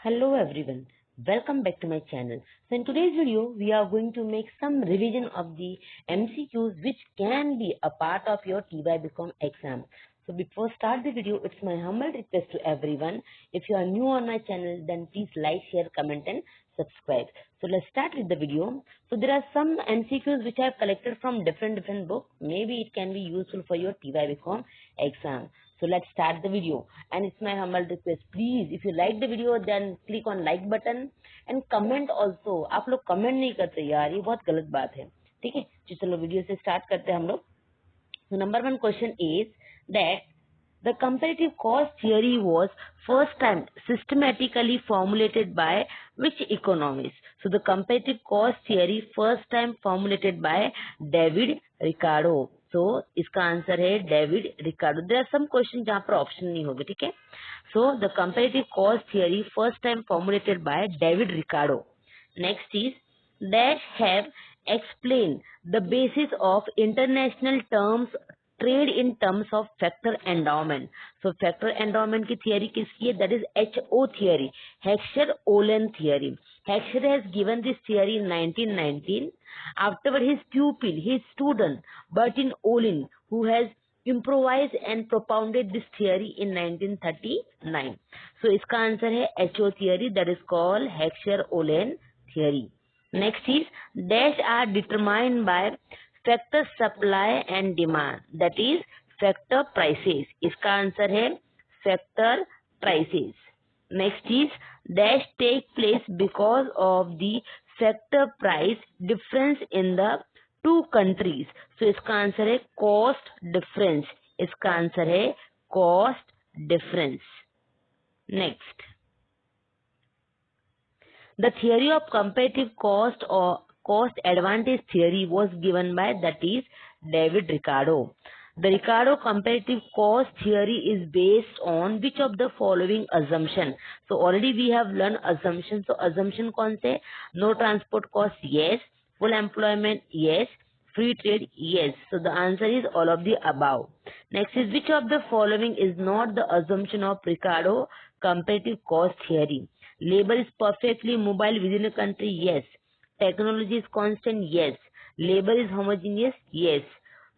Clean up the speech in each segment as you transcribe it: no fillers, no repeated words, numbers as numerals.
Hello everyone, welcome back to my channel. So in today's video, we are going to make some revision of the MCQs which can be a part of your tybcom exam. So before start the video, it's my humble request to everyone. If you are new on my channel, then please like, share, comment and subscribe. So let's start with the video. So there are some MCQs which I have collected from different books. Maybe it can be useful for your tybcom exam. So let's start the video. And it's my humble request, please if you like the video then click on like button and comment also. आप लोग comment नहीं करते यार, ये बहुत गलत बात है. ठीक है, तो चलो वीडियो से स्टार्ट करते हैं हम लोग. So number one question is that the comparative cost theory was first time systematically formulated by which economist? So the comparative cost theory first time formulated by David Ricardo. So इसका answer है David Ricardo. There are some question जहाँ पर option नहीं होंगे. ठीक है, so the comparative cost theory first time formulated by David Ricardo. Next is that have explained the basis of international terms trade in terms of factor endowment. So factor endowment की theory किसकी है? That is HO theory, Heckscher-Ohlin theory. Heckscher has given this theory in 1919. Afterward, his pupil, his student, Bertin Ohlin, who has improvised and propounded this theory in 1939. So इसका answer है HO theory, that is called Heckscher-Ohlin theory. Next is dash are determined by factor supply and demand, that is factor prices. इसका answer है factor prices. Next is dash take place because of the factor price difference in the two countries. So इसका answer है cost difference. इसका answer है cost difference. Next, the theory of comparative cost or cost advantage theory was given by, that is David Ricardo. The Ricardo comparative cost theory is based on which of the following assumption? So already we have learned assumption. So assumption कौन से? No transport cost, yes. Full employment, yes. Free trade, yes. So the answer is all of the above. Next is which of the following is not the assumption of Ricardo comparative cost theory? Labor is perfectly mobile within a country, yes. Technology is constant, yes. Labor is homogeneous, yes.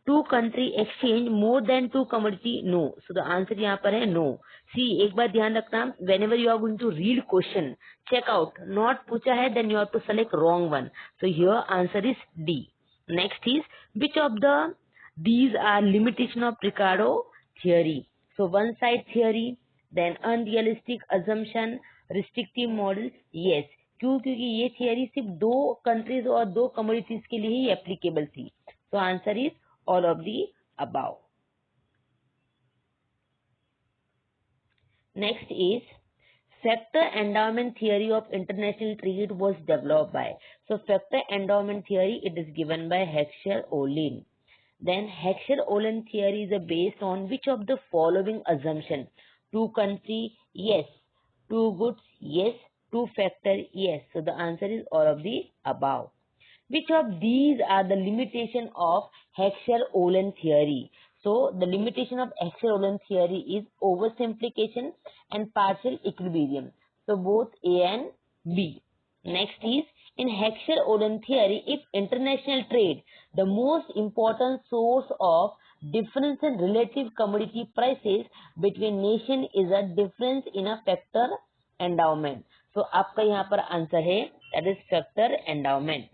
Two country exchange more than two commodity, no. So the answer यहाँ पर है no. See, एक बार ध्यान रखना, whenever you are going to read question, check out, not पूछा है, then you have to select wrong one. So here answer is D. Next is which of these are limitation of Ricardo theory? So one side theory, then unrealistic assumption, restrictive model, yes. क्यों? क्योंकि ये theory सिर्फ दो countries और दो commodities के लिए ही applicable थी. तो answer is all of the above. Next is factor endowment theory of international trade was developed by. So factor endowment theory, it is given by Heckscher-Ohlin. Then Heckscher-Ohlin theory is based on which of the following assumption? Two country, yes. Two goods, yes. Two factor, yes. So the answer is all of the above. Which of these are the limitation of Heckscher-Ohlin theory? So the limitation of Heckscher-Ohlin theory is oversimplification and partial equilibrium. So both A and B. Next is in Heckscher-Ohlin theory, if international trade, the most important source of difference in relative commodity prices between nation is a difference in a factor endowment. So आपका यहाँ पर answer है that is factor endowment.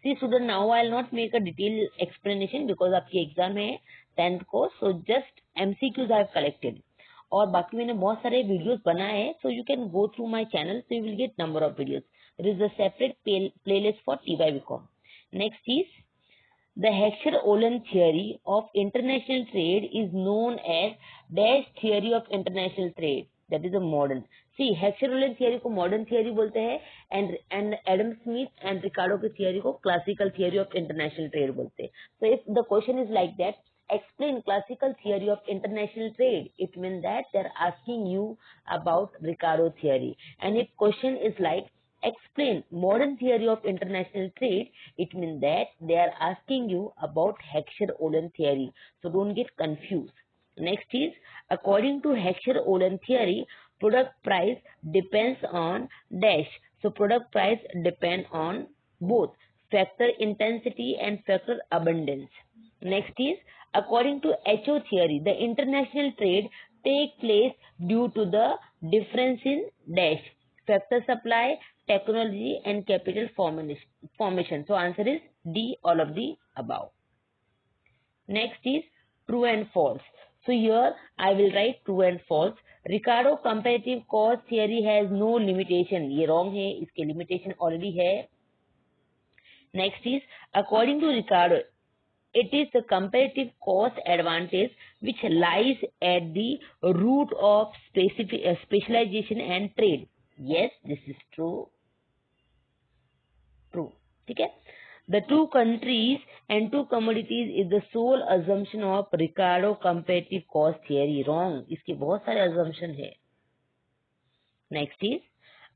See student, now I will not make a detailed explanation because आपकी exam है 10th को. So just MCQs I have collected. और बाकी मैंने बहुत सारे वीडियोस बनाए हैं. So you can go through my channel. So you will get number of videos. There is a separate playlist for tybcom. Next is the Heckscher-Ohlin theory of international trade is known as dash theory of international trade. That is a modern. See, Heckscher-Ohlin theory को modern theory बोलते हैं and Adam Smith and Ricardo की theory को classical theory of international trade बोलते हैं. So if the question is like that, explain classical theory of international trade, it means that they are asking you about Ricardo theory. And if question is like explain modern theory of international trade, it means that they are asking you about Heckscher-Ohlin theory. So don't get confused. Next is according to Heckscher-Ohlin theory, Product price depends on dash. So product price depend on both factor intensity and factor abundance. Next is, according to HO theory, the international trade take place due to the difference in dash factor supply, technology and capital formation. So answer is D, all of the above. Next is true and false. So here I will write true and false. Ricardo comparative cost theory has no limitation. ये wrong है, इसके limitation already है. Next is, according to Ricardo, it is the comparative cost advantage which lies at the root of specialization and trade. Yes, this is true. True. ठीक है. The two countries and two commodities is the sole assumption of Ricardo comparative cost theory. Wrong. इसके बहुत सारे assumption है. Next is,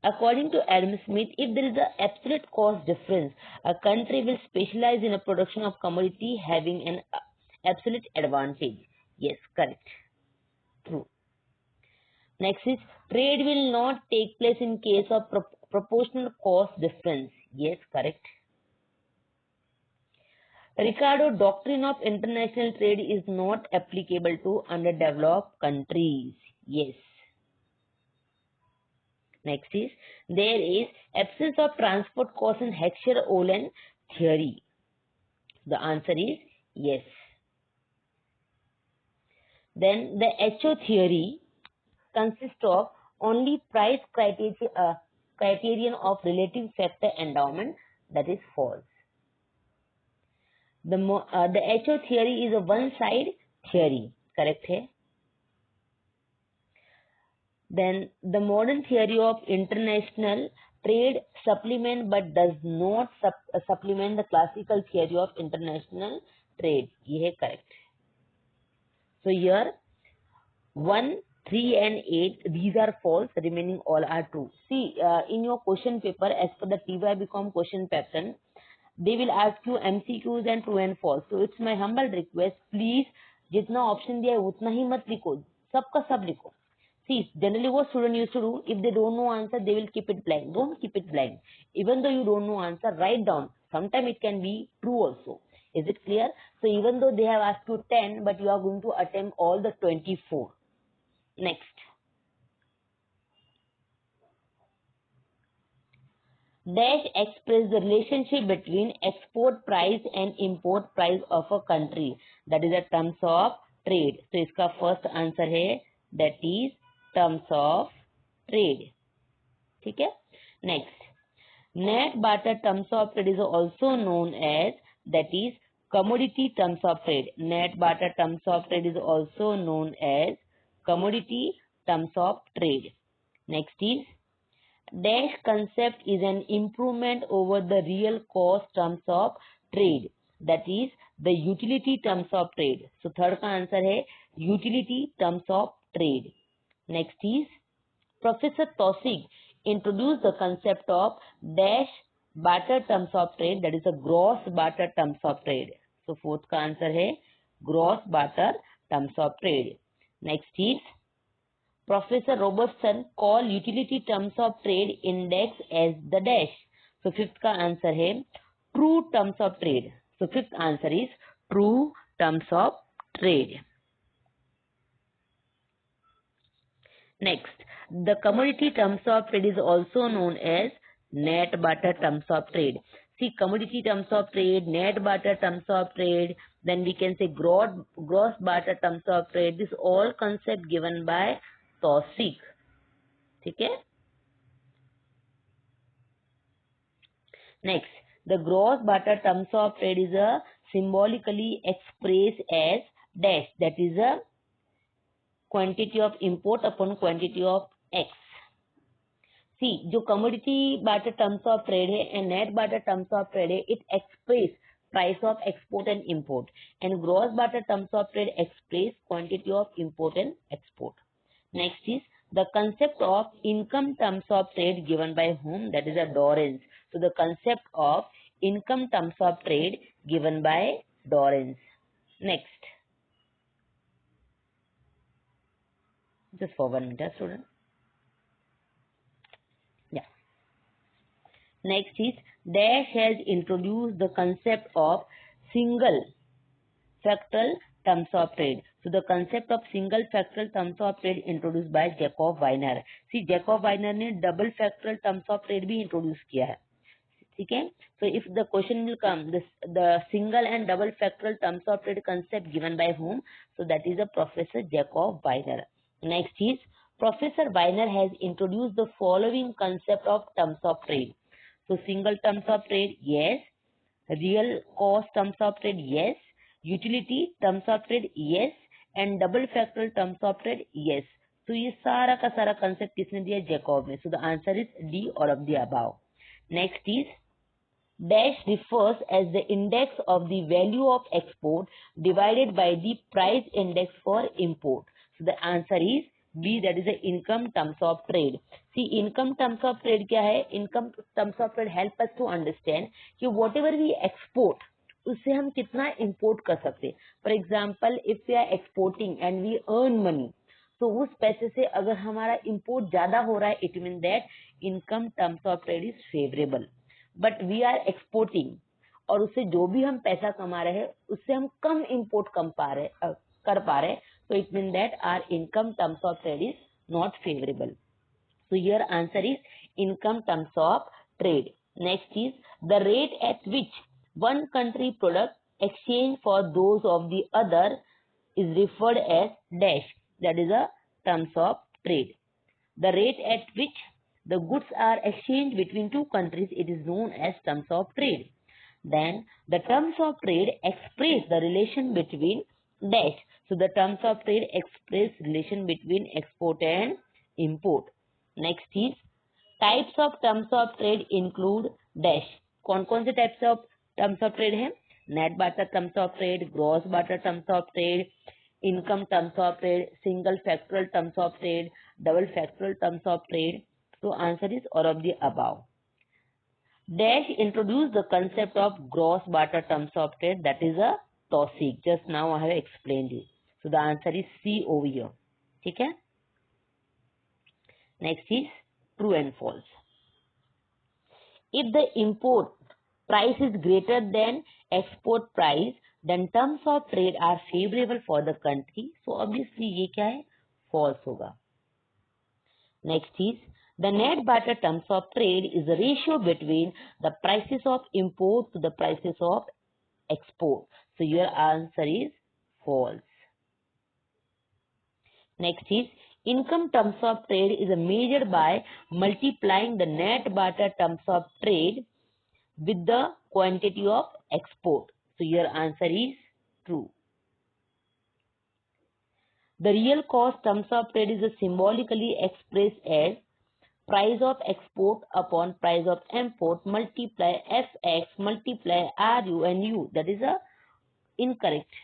according to Adam Smith, if there is an absolute cost difference, a country will specialize in a production of commodity having an absolute advantage. Yes, correct. True. Next is, trade will not take place in case of proportional cost difference. Yes, correct. Ricardo doctrine of international trade is not applicable to underdeveloped countries. Yes. Next is, there is absence of transport cost in Heckscher-Ohlin theory. The answer is yes. Then the HO theory consists of only price criterion of relative factor endowment. That is false. The HO theory is a one-side theory. Correct है. Then the modern theory of international trade supplement but does not supplement the classical theory of international trade. ये है correct. So here 1, 3 and 8, these are false, remaining all are true. See, in your question paper, as per the tybcom question pattern, they will ask you MCQs and true and false. So it's my humble request, please जितना option दिया है उतना ही मत लिखो, सबका सब लिखो. See, generally what student used to do, if they don't know answer, they will keep it blank. Don't keep it blank. Even though you don't know answer, write down. Sometimes it can be true also. Is it clear? So even though they have asked you 10, but you are going to attempt all the 24. Next. Dash express the relationship between export price and import price of a country. That is the terms of trade. So इसका first answer है, that is terms of trade. ठीक है. Next, net barter terms of trade is also known as, that is commodity terms of trade. Net barter terms of trade is also known as commodity terms of trade. Next is, dash concept is an improvement over the real cost terms of trade. That is the utility terms of trade. So third का answer है utility terms of trade. Next is, Professor Taussig introduced the concept of dash barter terms of trade, that is a gross barter terms of trade. So fourth का answer है gross barter terms of trade. Next is, Professor Robertson called utility terms of trade index as the dash. So fifth का answer है true terms of trade. So fifth answer is true terms of trade. Next, the commodity terms of trade is also known as net barter terms of trade. See, commodity terms of trade, net barter terms of trade, then we can say gross barter terms of trade. This all concept given by Taussig. ठीक है. Next, the gross barter terms of trade is a symbolically expressed as dash, that is a quantity of import upon quantity of X. See, जो commodity barter terms of trade है and net barter terms of trade है, it express price of export and import, and gross barter terms of trade express quantity of import and export. Next is the concept of income terms of trade given by whom? That is a Dorrance. So the concept of income terms of trade given by Dorrance. Next. Just for 1 minute, student. Next is Dash has introduced the concept of single fractal terms of trade. So the concept of single fractal terms of trade introduced by Jacob Weiner. See, Jacob Weiner ने double fractal terms of trade भी introduce किया है. ठीक है. So if the question will come, the single and double fractal terms of trade concept given by whom? So that is a Professor Jacob Weiner. Next is Professor Weiner has introduced the following concept of terms of trade. So single terms of trade, yes. Real cost terms of trade, yes. Utility terms of trade, yes. And double fractal terms of trade, yes. So ये सारा का सारा concept किसने दिया? Jacob ने. So the answer is D, all of the above. Next is Dash refers as the index of the value of export divided by the price index for import. So the answer is B, that is the income terms of trade. See, income terms of trade क्या है? Income terms of trade help us to understand कि whatever we export उससे हम कितना import कर सकते. For example, if we are exporting and we earn money, तो उस पैसे से अगर हमारा import ज्यादा हो रहा है, it means that income terms of trade is favorable. But we are exporting और उससे जो भी हम पैसा कमा रहे हैं उससे हम कम इम्पोर्ट कर पा रहे, तो it mean that our income terms of trade is not favourable. So your answer is income terms of trade. Next is the rate at which one country product exchange for those of the other is referred as dash, that is a terms of trade. The rate at which the goods are exchanged between two countries, it is known as terms of trade. Then the terms of trade express the relation between dash. So the terms of trade express relation between export and import. Next is types of terms of trade include dash. कौन कौन से types of terms of trade हैं? Net barter terms of trade, gross barter terms of trade, income terms of trade, single factorial terms of trade, double factorial terms of trade. So answer is all of the above. Dash introduced the concept of gross barter terms of trade, that is a TOSIC. Just now I have explained it. So the answer is C over here. ठीक है? Next is true and false. If the import price is greater than export price, then terms of trade are favorable for the country. So obviously ये क्या है? False होगा. Next is the net barter terms of trade is the ratio between the prices of import to the prices of export. So your answer is false. Next is income terms of trade is measured by multiplying the net barter terms of trade with the quantity of export. So your answer is true. The real cost terms of trade is symbolically expressed as price of export upon price of import multiply fx multiply ru and u. That is a incorrect.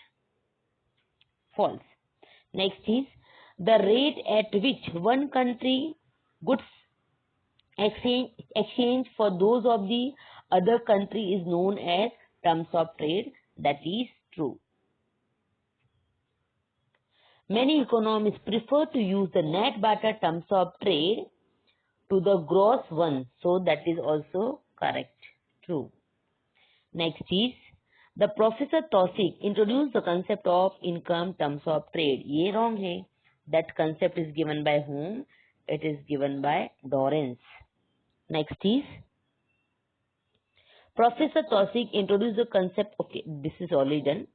False. Next is the rate at which one country goods exchange for those of the other country is known as terms of trade. That is true. Many economists prefer to use the net barter terms of trade to the gross one, so that is also correct. True. Next is the Professor TOSIC introduced the concept of income terms of trade. ये wrong है. That concept is given by whom? It is given by Dorrance. Next is Professor TOSIC introduced the concept. Okay, this is already done.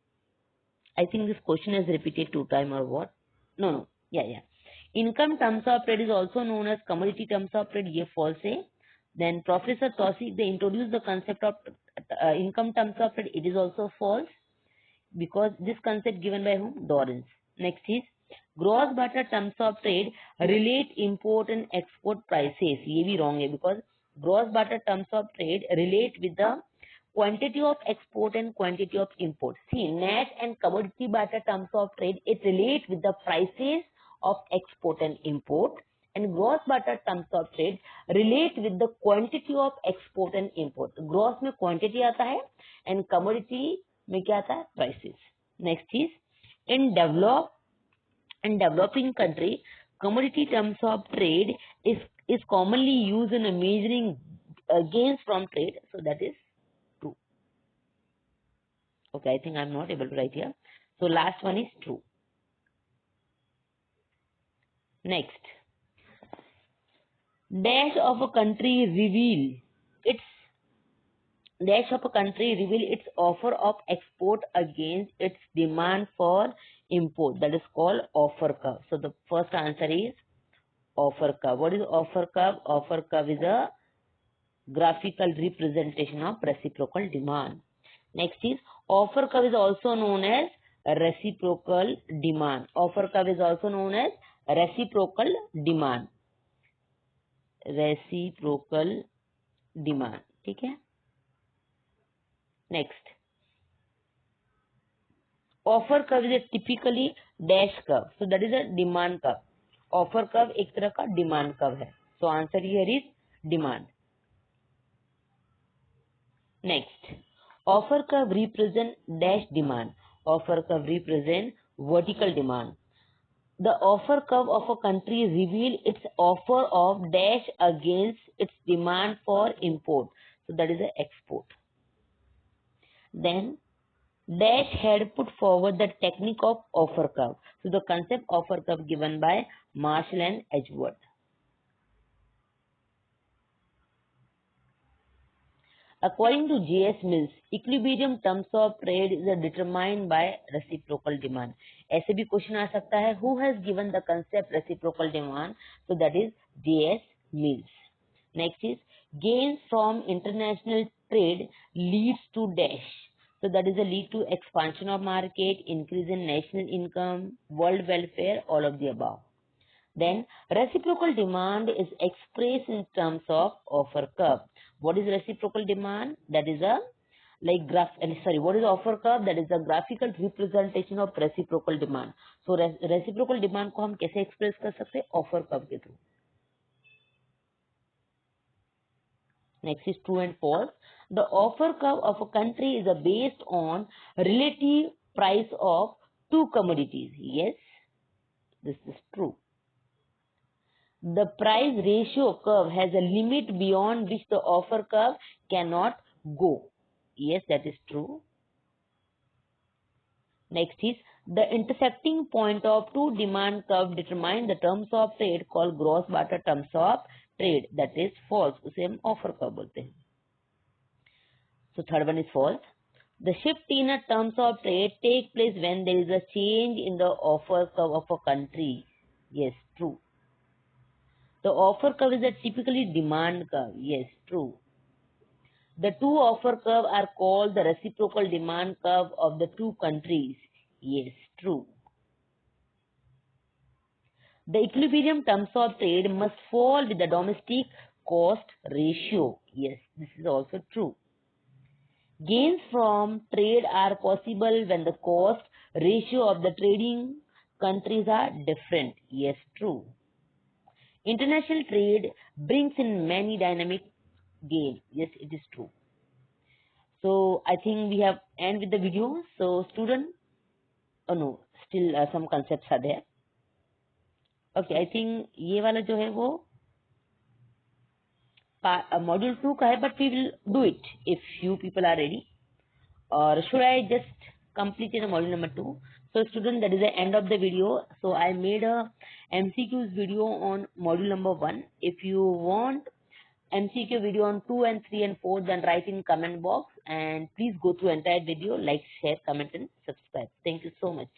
I think this question is repeated 2 times or what? No. Yeah. Income terms of trade is also known as commodity terms of trade. ये false है. Then Professor TOSIC, they introduced the concept of income terms of trade. It is also false because this concept given by whom? Dorrance. Next is gross barter terms of trade relate import and export prices. ये भी wrong है because gross barter terms of trade relate with the quantity of export and quantity of import. See, net and commodity barter terms of trade, it relate with the prices of export and import, and gross barter terms of trade relate with the quantity of export and import. Gross में quantity आता है and commodity में क्या आता है? Prices. Next is in developing country, commodity terms of trade is commonly used in measuring gains from trade. So that is true. Okay, I think I'm not able to write here. So last one is true. Next, dash of a country reveal its offer of export against its demand for import. That is called offer curve. So the first answer is offer curve. What is offer curve? Offer curve is a graphical representation of reciprocal demand. Next is offer curve is also known as reciprocal demand. Offer curve is also known as reciprocal demand. Reciprocal demand. ठीक है. Next, offer curve is a typically dash curve. So that is a demand curve. Offer curve एक तरह का demand curve है. So answer here is demand. Next, offer curve represent dash demand. Offer curve represent vertical demand. The offer curve of a country reveal its offer of dash against its demand for import. So that is an export. Then dash had put forward the technique of offer curve. So the concept offer curve given by Marshall and Edgeworth. According to J.S. Mills, equilibrium terms of trade is determined by reciprocal demand. ऐसे भी question आ सकता है, who has given the concept reciprocal demand? So that is J.S. Mills. Next is gains from international trade leads to dash. So that is a lead to expansion of market, increase in national income, world welfare, all of the above. Then reciprocal demand is expressed in terms of offer curve. What is reciprocal demand? That is a what is offer curve? That is a graphical representation of reciprocal demand. So reciprocal demand को हम कैसे express कर सकते हैं? Offer curve के through. Next is true and false. The offer curve of a country is based on relative price of two commodities. Yes, this is true. The price ratio curve has a limit beyond which the offer curve cannot go. Yes, that is true. Next is the intersecting point of two demand curve determine the terms of trade called gross barter terms of trade. That is false. उसे हम offer curve बोलते हैं. So third one is false. The shift in a terms of trade take place when there is a change in the offer curve of a country. Yes, true. The offer curve is a typically demand curve. Yes, true. The two offer curve are called the reciprocal demand curve of the two countries. Yes, true. The equilibrium terms of trade must fall with the domestic cost ratio. Yes, this is also true. Gains from trade are possible when the cost ratio of the trading countries are different. Yes, true. International trade brings in many dynamic gains. Yes, it is true. So I think we have end with the video. So student, no, still some concepts are there. Okay, I think ये वाला जो है वो module 2 का है, but we will do it if you people are ready. Or should I just complete the module number 2? So student, that is the end of the video. So I made a MCQs video on module number 1. If you want MCQ video on 2 and 3 and 4, then write in comment box and please go through entire video, like, share, comment and subscribe. Thank you so much.